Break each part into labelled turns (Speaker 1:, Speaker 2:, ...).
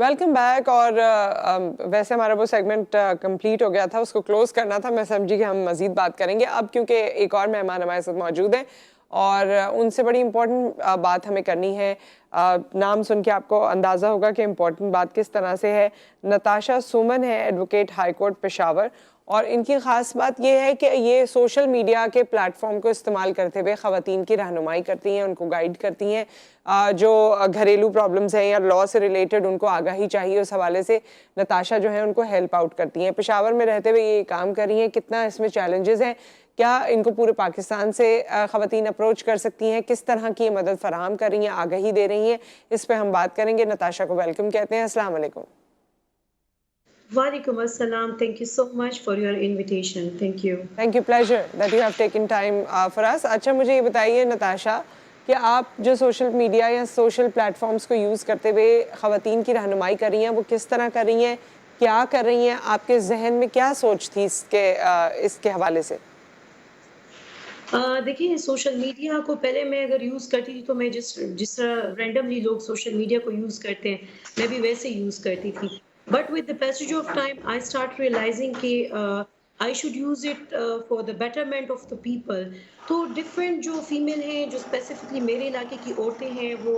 Speaker 1: Welcome back. और वैसे हमारा वो सेगमेंट कंप्लीट हो गया था, उसको क्लोज करना था। मैं समझी कि हम मज़ीद बात करेंगे अब, क्योंकि एक और मेहमान हमारे साथ मौजूद हैं और उनसे बड़ी इम्पोर्टेंट बात हमें करनी है। नाम सुन के आपको अंदाज़ा होगा कि इम्पोर्टेंट बात किस तरह से है। नताशा सुमन है, एडवोकेट हाई कोर्ट पेशावर, और इनकी ख़ास बात यह है कि ये सोशल मीडिया के प्लेटफॉर्म को इस्तेमाल करते हुए ख़वातीन की रहनुमाई करती हैं, उनको गाइड करती हैं। जो घरेलू प्रॉब्लम्स हैं या लॉ से रिलेटेड उनको आगाही चाहिए, उस हवाले से नताशा जो है उनको हेल्प आउट करती हैं। पेशावर में रहते हुए ये काम कर रही हैं। कितना इसमें चैलेंजेस हैं, क्या इनको पूरे पाकिस्तान से ख़वातीन अप्रोच कर सकती हैं, किस तरह की मदद फराहम कर रही हैं, आगाही दे रही हैं, इस पर हम बात करेंगे। नताशा को वेलकम कहते हैं। अस्सलाम वालेकुम।
Speaker 2: Walaikum assalam. Thank you so much for your invitation. Thank you.
Speaker 1: Thank you, pleasure that you have taken time for us. अच्छा, मुझे ये बताइए नताशा कि आप जो सोशल मीडिया या सोशल प्लेटफॉर्म्स को यूज़ करते हुए ख़वातीन की रहनुमाई कर रही हैं, वो किस तरह कर रही हैं, क्या कर रही हैं, आपके जहन में क्या सोच थी इसके हवाले से?
Speaker 2: देखिए, सोशल मीडिया को पहले मैं अगर यूज़ करती थी तो मैं जिस जिस तरह रैंडमली लोग सोशल मीडिया को यूज़ करते हैं, मैं भी वैसे यूज़ करती थी। But with the passage of time I start realising कि I should use it for the betterment of the people. तो डिफरेंट जो फीमेल हैं, जो स्पेसिफिकली मेरे इलाके की औरतें हैं, वो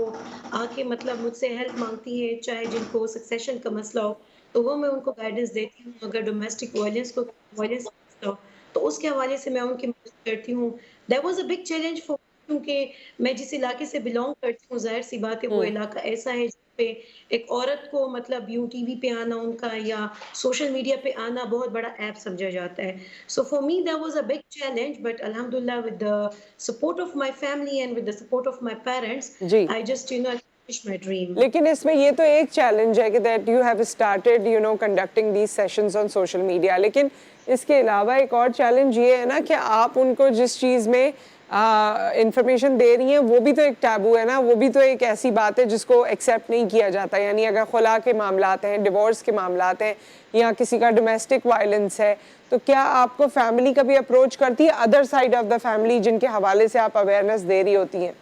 Speaker 2: आके मतलब मुझसे हेल्प मांगती हैं, चाहे जिनको सक्सेशन का मसला हो, तो वो मैं उनको गाइडेंस देती हूँ। अगर डोमेस्टिक वायलेंस का मसला हो, तो उसके हवाले से मैं उनकी मदद करती हूँ। That was a big challenge for, क्योंकि मैं जिस इलाके से बिलॉन्ग करती हूँ, ज़ाहिर-सी बात है वो
Speaker 1: हम्म।
Speaker 2: इलाका ऐसा है जहाँ पे एक औरत को मतलब यूँ टीवी पे आना उनका या सोशल मीडिया पे आना बहुत बड़ा ऐप समझा जाता है। So for me that was a big challenge, but अल्हम्दुलिल्लाह with the support of my family and with the support of my parents,
Speaker 1: जी,
Speaker 2: I just accomplished my dream.
Speaker 1: लेकिन इसमें ये तो एक चैलेंज है कि that you have started conducting these sessions on social media, लेकिन इसके अलावा एक और चैलेंज ये है ना कि आप उनको जिस चीज़ में इंफॉर्मेशन दे रही हैं वो भी तो एक टैबू है ना, वो भी तो एक ऐसी बात है जिसको एक्सेप्ट नहीं किया जाता। यानी अगर खुला के मामलात हैं, डिवोर्स के मामलात हैं, या किसी का डोमेस्टिक वायलेंस है, तो क्या आपको फैमिली कभी अप्रोच करती है, other side of the family जिनके हवाले से आप अवेयरनेस दे रही होती हैं?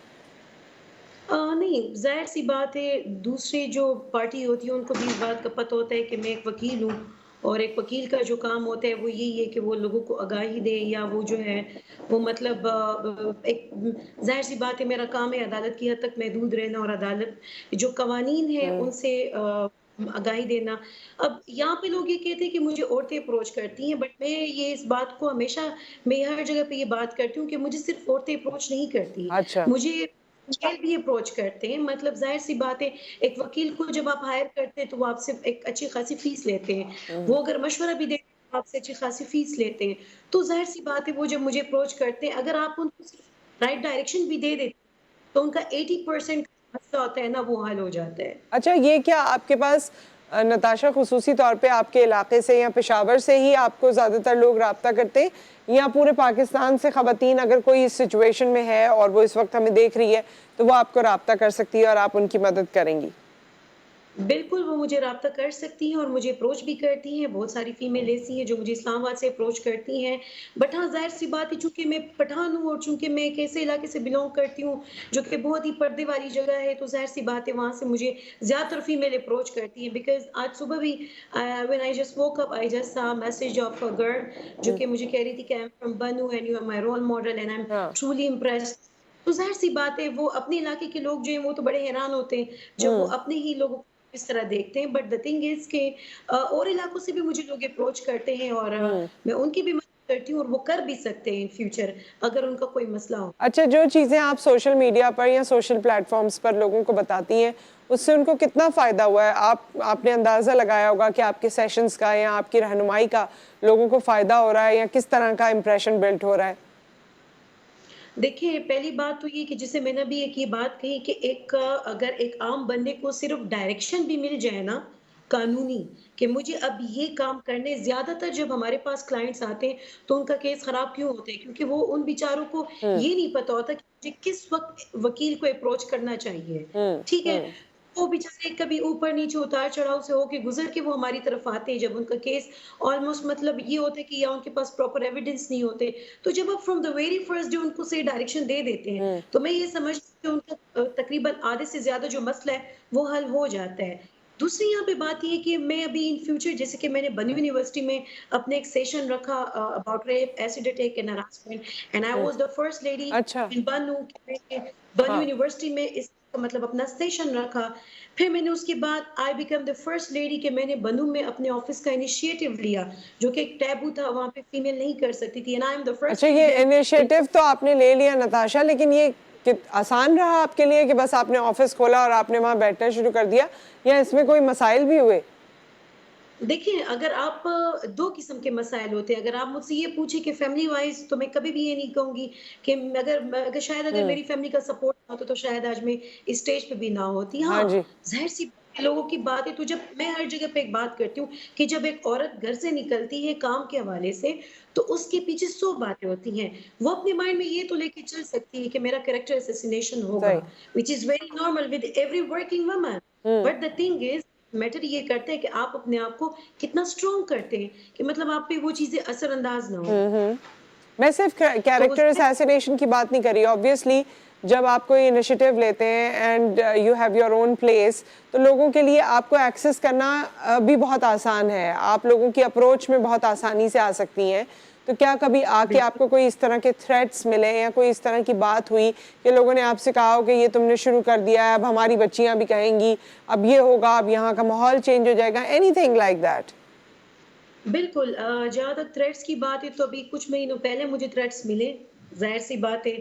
Speaker 2: नहीं, ज़ाहिर-सी बात है, दूसरी जो पार्टी होती है उनको भी इस बात का पता होता है कि मैं एक वकील हूँ, और एक वकील का जो काम होता है वो यही है कि वो लोगों को आगाही दे, या वो जो है वो मतलब एक ज़ाहिर-सी बात है, मेरा काम है अदालत की हद तक महदूद रहना, और अदालत जो कवानीन हैं
Speaker 1: हम्म।
Speaker 2: उनसे आगाही देना। अब यहाँ पे लोग ये कहते हैं कि मुझे औरतें अप्रोच करती हैं, बट मैं ये इस बात को हमेशा, मैं हर जगह पे ये बात करती हूँ कि मुझे सिर्फ़ औरतें अप्रोच नहीं करती,
Speaker 1: अच्छा।
Speaker 2: मुझे वकील भी अप्रोच करते हैं। मतलब ज़ाहिर-सी बात है, एक वकील को जब आप हायर करते हैं तो वो आपसे एक अच्छी खासी फीस लेते हैं।
Speaker 1: हम्म।
Speaker 2: वो अगर मशवरा भी देते हैं तो आपसे अच्छी खासी फीस लेते हैं। तो ज़ाहिर-सी बात है, वो जब मुझे अप्रोच करते हैं, अगर आप उनको सिर्फ राइट डायरेक्शन भी दे देते हैं, तो उनका 80% मसला होता है ना, वो हल हो जाता है।
Speaker 1: अच्छा, ये क्या आपके पास नताशा खुसूसी तौर पे आपके इलाके से या पेशावर से ही आपको ज़्यादातर लोग राब्ता करते हैं, या पूरे पाकिस्तान से ख़वातीन अगर कोई इस सिचुएशन में है और वो इस वक्त हमें देख रही है, तो वो आपको राब्ता कर सकती है और आप उनकी मदद करेंगी?
Speaker 2: बिल्कुल, वो मुझे राब्ता कर सकती हैं और मुझे अप्रोच भी करती हैं। बहुत सारी फीमेल ऐसी हैं जो मुझे इस्लामाबाद से अप्रोच करती हैं। बट हाँ, ज़ाहिर-सी बात है, चूँकि मैं पठान हूँ और चूँकि मैं एक ऐसे इलाके से बिलॉन्ग करती हूँ जो कि बहुत ही पर्दे वाली जगह है, तो ज़ाहिर-सी बात है वहाँ से मुझे ज़्यादातर फीमेल अप्रोच करती हैं। बिकॉज़ आज सुबह भी when I just woke up, I just saw a message of a girl जो
Speaker 1: हम्म।
Speaker 2: कि मुझे कह रही थी कि I am from Bannu and you are my role model and I am
Speaker 1: हाँ।
Speaker 2: Truly impressed. तो ज़ाहिर-सी बात है, वो अपने इलाके के लोग जो हैं वो तो बड़े हैरान होते हैं जब वो
Speaker 1: हम्म।
Speaker 2: अपने ही लोगों को इस तरह देखते हैं। बट द थिंग इज़ कि और इलाकों से भी मुझे लोग अप्रोच करते हैं, और
Speaker 1: हम्म।
Speaker 2: मैं उनकी भी मदद करती हूँ, और वो कर भी सकते हैं इन फ्यूचर अगर उनका कोई मसला हो।
Speaker 1: अच्छा, जो चीज़ें आप सोशल मीडिया पर या सोशल प्लेटफॉर्म्स पर लोगों को बताती हैं, उससे उनको कितना फ़ायदा हुआ है? आपने अंदाज़ा लगाया होगा कि आपके सेशंस का या आपकी रहनुमाई का लोगों को फ़ायदा हो रहा है, या किस तरह का इंप्रेशन बिल्ड हो रहा है?
Speaker 2: देखिए, पहली बात तो ये कि जैसे मैंने अभी एक ये बात कही कि एक अगर एक आम बंदे को सिर्फ़ डायरेक्शन भी मिल जाए ना, कानूनी, कि मुझे अब ये काम करने, ज़्यादातर जब हमारे पास क्लाइंट्स आते हैं, तो उनका केस ख़राब क्यों होता है? क्योंकि वो उन बेचारों को
Speaker 1: हुँ।
Speaker 2: ये नहीं पता होता कि मुझे किस वक़्त वकील को अप्रोच करना चाहिए,
Speaker 1: हुँ।
Speaker 2: ठीक है?
Speaker 1: हुँ।
Speaker 2: वो बेचारे कभी ऊपर-नीचे, उतार-चढ़ाव से होके गुज़र के वो हमारी तरफ आते हैं, जब उनका केस ऑलमोस्ट मतलब ये होता है कि या उनके पास प्रॉपर एविडेंस नहीं होते। तो जब आप from the very first day उनको सही डायरेक्शन दे देते हैं,
Speaker 1: हुँ।
Speaker 2: तो मैं ये समझती हूँ कि उनका तकरीबन आधे से ज़्यादा जो मसला है, वो हल हो जाता है। दूसरी यहाँ पे बात ये है कि मैं अभी इन फ्यूचर, जैसे कि मैंने बनू यूनिवर्सिटी में अपने एक सेशन रखा about rape, acid attack and harassment, and I was the first lady
Speaker 1: अच्छा।
Speaker 2: इन बनू, बनू
Speaker 1: हाँ।
Speaker 2: यूनिवर्सिटी में इस मतलब अपना सेशन रखा। फिर मैंने उसके बाद I become the first lady कि मैंने बनू में अपने ऑफिस का इनिशिएटिव लिया, जो कि एक टैबू था, वहाँ पे फीमेल नहीं कर सकती थी, and I am the first
Speaker 1: अच्छा, ये
Speaker 2: लेडी
Speaker 1: इनिशिएटिव तो आपने ले लिया नताशा, लेकिन ये आसान रहा आपके लिए कि बस आपने ऑफिस खोला और आपने वहाँ बैठना शुरू कर दिया, या इसमें कोई मसाइल भी हुए?
Speaker 2: देखिए, अगर आप 2 किस्म के मसाइल होते हैं। अगर आप मुझसे ये पूछें कि फैमिली वाइज़, तो मैं कभी भी ये नहीं कहूँगी कि अगर मेरी फैमिली का सपोर्ट ना होता तो शायद आज मैं इस स्टेज पे भी ना होती।
Speaker 1: हाँ
Speaker 2: हाँ,
Speaker 1: जी।
Speaker 2: ज़ाहिर-सी बात है, लोगों की बात है, तो जब मैं हर जगह पे एक बात करती हूँ कि जब एक औरत घर से निकलती है काम के हवाले से, तो उसके पीछे 100 बातें होती हैं। वो अपने माइंड में ये तो लेके चल सकती है कि मेरा कैरेक्टर असैसिनेशन होगा,
Speaker 1: सही।
Speaker 2: Which is very normal with every working woman. But the thing is, matter ये करता है कि आप अपने आप को कितना स्ट्रॉन्ग करते हैं कि मतलब आप पे वो चीजें असरअंदाज ना हो।
Speaker 1: मैं सिर्फ
Speaker 2: तो
Speaker 1: कैरेक्टर
Speaker 2: उसमें
Speaker 1: असैसिनेशन की बात नहीं कर रही, ऑब्वियसली जब आप कोई इनिशिएटिव लेते हैं and you have your own place, तो लोगों के लिए आपको एक्सेस करना भी बहुत आसान है, आप लोगों की अप्रोच में बहुत आसानी से आ सकती हैं। तो क्या कभी आके आपको कोई इस तरह के थ्रेट्स मिले या कोई इस तरह की बात हुई कि लोगों ने आपसे कहा हो कि ये तुमने शुरू कर दिया है, अब हमारी बच्चियां भी कहेंगी, अब ये होगा, अब यहाँ का माहौल चेंज हो जाएगा, एनीथिंग लाइक दैट?
Speaker 2: बिल्कुल, जहाँ तक थ्रेट्स की बात है, तो अभी कुछ महीनों पहले मुझे थ्रेट्स मिले। ज़ाहिर-सी बात है,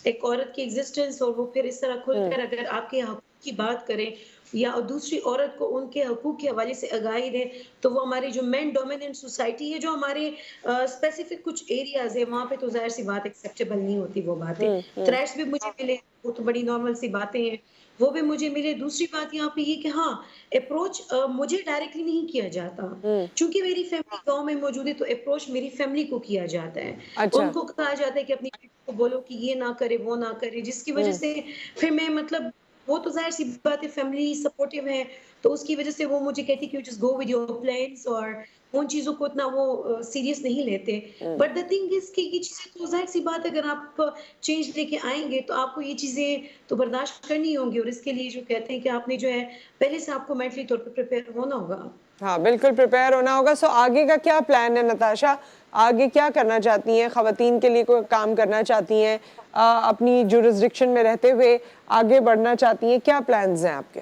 Speaker 2: एक औरत की एग्ज़िस्टेंस और वो फिर इस तरह खुलकर अगर आपके हक़ की बात करें या दूसरी औरत को उनके हकूक़ के हवाले से आगाही दें, तो वो हमारी जो मेन डोमिनेंट सोसाइटी है, जो हमारे स्पेसिफ़िक कुछ एरियाज़ है, वहाँ पे तो ज़ाहिर-सी बात एक्सेप्टेबल नहीं होती वो बातें। थ्रेट्स भी मुझे मिले, वो तो बड़ी नॉर्मल सी बातें हैं, वो भी मुझे मिले। दूसरी बात यहाँ पे ये कि हाँ, अप्रोच मुझे डायरेक्टली नहीं किया जाता। चूँकि मेरी फैमिली गाँव में मौजूद है, तो अप्रोच मेरी फैमिली को किया जाता है।
Speaker 1: अच्छा।
Speaker 2: उनको कहा जाता है कि अपनी बेटी को बोलो कि ये ना करे, वो ना करे, जिसकी वज़ह से फिर मैं मतलब, वो तो ज़ाहिर-सी बात है, फैमिली सपोर्टिव है, तो उसकी वज़ह से वो मुझे कहती है कि you just go with your plans, और उन चीज़ों को इतना वो सीरियस नहीं लेते। बट द थिंग इज़ कि ये चीज़ें तो ज़ाहिर-सी बात है, अगर आप चेंज लेके आएँगे, तो आपको ये चीज़ें तो बर्दाश्त करनी होंगी, और इसके लिए जो कहते हैं कि आपने जो है, पहले से आपको मेंटली तौर पे प्रिपेयर होना होगा।
Speaker 1: हाँ, बिल्कुल प्रिपेयर होना होगा। सो आगे का क्या प्लान है नताशा? आगे क्या करना चाहती हैं? ख़वातीन के लिए कोई काम करना चाहती हैं? अपनी जुरिस्डिक्शन में रहते हुए आगे बढ़ना चाहती हैं? क्या प्लान्स हैं आपके?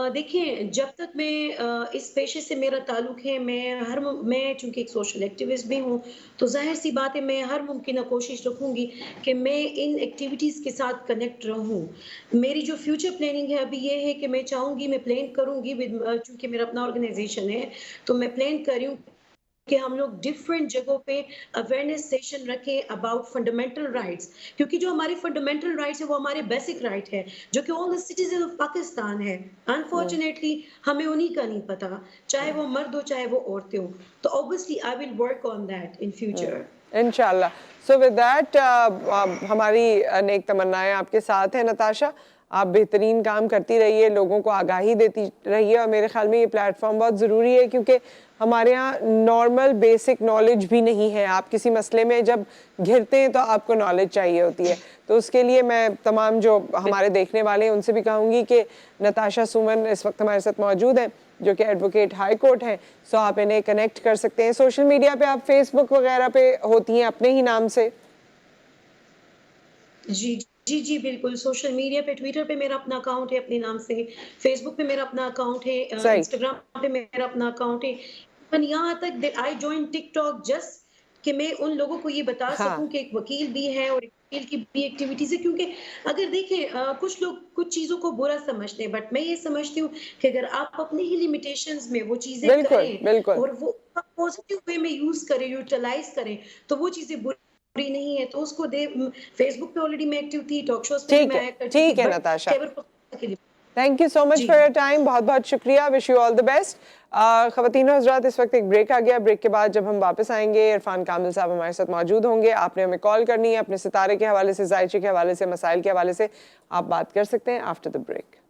Speaker 2: देखिए, जब तक मैं इस पेशे से मेरा ताल्लुक है, मैं चूँकि एक सोशल एक्टिविस्ट भी हूँ, तो ज़ाहिर-सी बात है, मैं हर मुमकिन कोशिश रखूँगी कि मैं इन एक्टिविटीज़ के साथ कनेक्ट रहूँ। मेरी जो फ्यूचर प्लानिंग है अभी ये है कि मैं चाहूँगी, मैं प्लान करूँगी चूँकि मेरा अपना ऑर्गनाइज़ेशन है, तो मैं प्लान कर रही हूँ कि हम लोग डिफरेंट जगहों पे अवेयरनेस सेशन रखें अबाउट फंडामेंटल राइट्स, क्योंकि जो हमारे फंडामेंटल राइट्स है वो हमारे बेसिक राइट है, जो कि all the citizen of Pakistan है। अनफॉर्चुनेटली हमें उन्हीं का नहीं पता, चाहे वो मर्द हो चाहे वो औरतें हो। तो obviously I will work on that in future.
Speaker 1: इंशाल्लाह। सो विद दैट हमारी नेक तमन्नाएं आपके साथ हैं नताशा। आप बेहतरीन काम करती रहिए, लोगों को आगाही देती रहिए, और मेरे ख्याल में ये प्लेटफॉर्म बहुत ज़रूरी है, क्योंकि हमारे यहाँ नॉर्मल बेसिक नॉलेज भी नहीं है। आप किसी मसले में जब घिरते हैं तो आपको नॉलेज चाहिए होती है। तो उसके लिए मैं तमाम जो हमारे देखने वाले हैं उनसे भी कहूँगी कि नताशा सुमन इस वक्त हमारे साथ मौजूद हैं, जो कि एडवोकेट हाई कोर्ट हैं। सो आप इन्हें कनेक्ट कर सकते हैं सोशल मीडिया पे। आप फेसबुक वगैरह पे होती हैं अपने ही नाम से?
Speaker 2: जी, जी, जी, बिल्कुल। सोशल मीडिया पे, ट्विटर पे मेरा अपना अकाउंट है अपने नाम से, फेसबुक पे मेरा अपना अकाउंट है,
Speaker 1: सही।
Speaker 2: इंस्टाग्राम पे मेरा अपना अकाउंट है। इवन यहाँ तक that I join TikTok just कि मैं उन लोगों को ये बता
Speaker 1: हाँ,
Speaker 2: सकूँ कि एक वकील भी है और एक वकील की भी एक्टिविटीज़ है, क्योंकि अगर देखें, कुछ लोग कुछ चीज़ों को बुरा समझते हैं, बट मैं ये समझती हूँ कि अगर आप अपने ही लिमिटेशंस में वो चीज़ें
Speaker 1: बिल्कुल,
Speaker 2: करें
Speaker 1: बिल्कुल।
Speaker 2: और वो पॉजिटिव वे में यूज़ करें, यूटिलाइज़ करें, तो वो चीज़ें बुरी नहीं है। तो उसको फेसबुक पे ऑलरेडी मैं एक्टिव थी, टॉक शोज़ पे भी मैं आया करती थी,
Speaker 1: ठीक है
Speaker 2: बट
Speaker 1: नताशा।
Speaker 2: खैबर पख्तूनख्वा के लिए।
Speaker 1: थैंक यू सो मच
Speaker 2: जी।
Speaker 1: फॉर योर टाइम, बहुत बहुत शुक्रिया, wish you all the best. ख़वातीन और हज़रात, इस वक्त एक ब्रेक आ गया। ब्रेक के बाद जब हम वापस आएंगे, इरफान कामिल साहब हमारे साथ मौजूद होंगे। आपने हमें कॉल करनी है, अपने सितारे के हवाले से, जायचे के हवाले से, मसाइल के हवाले से आप बात कर सकते हैं आफ्टर द ब्रेक।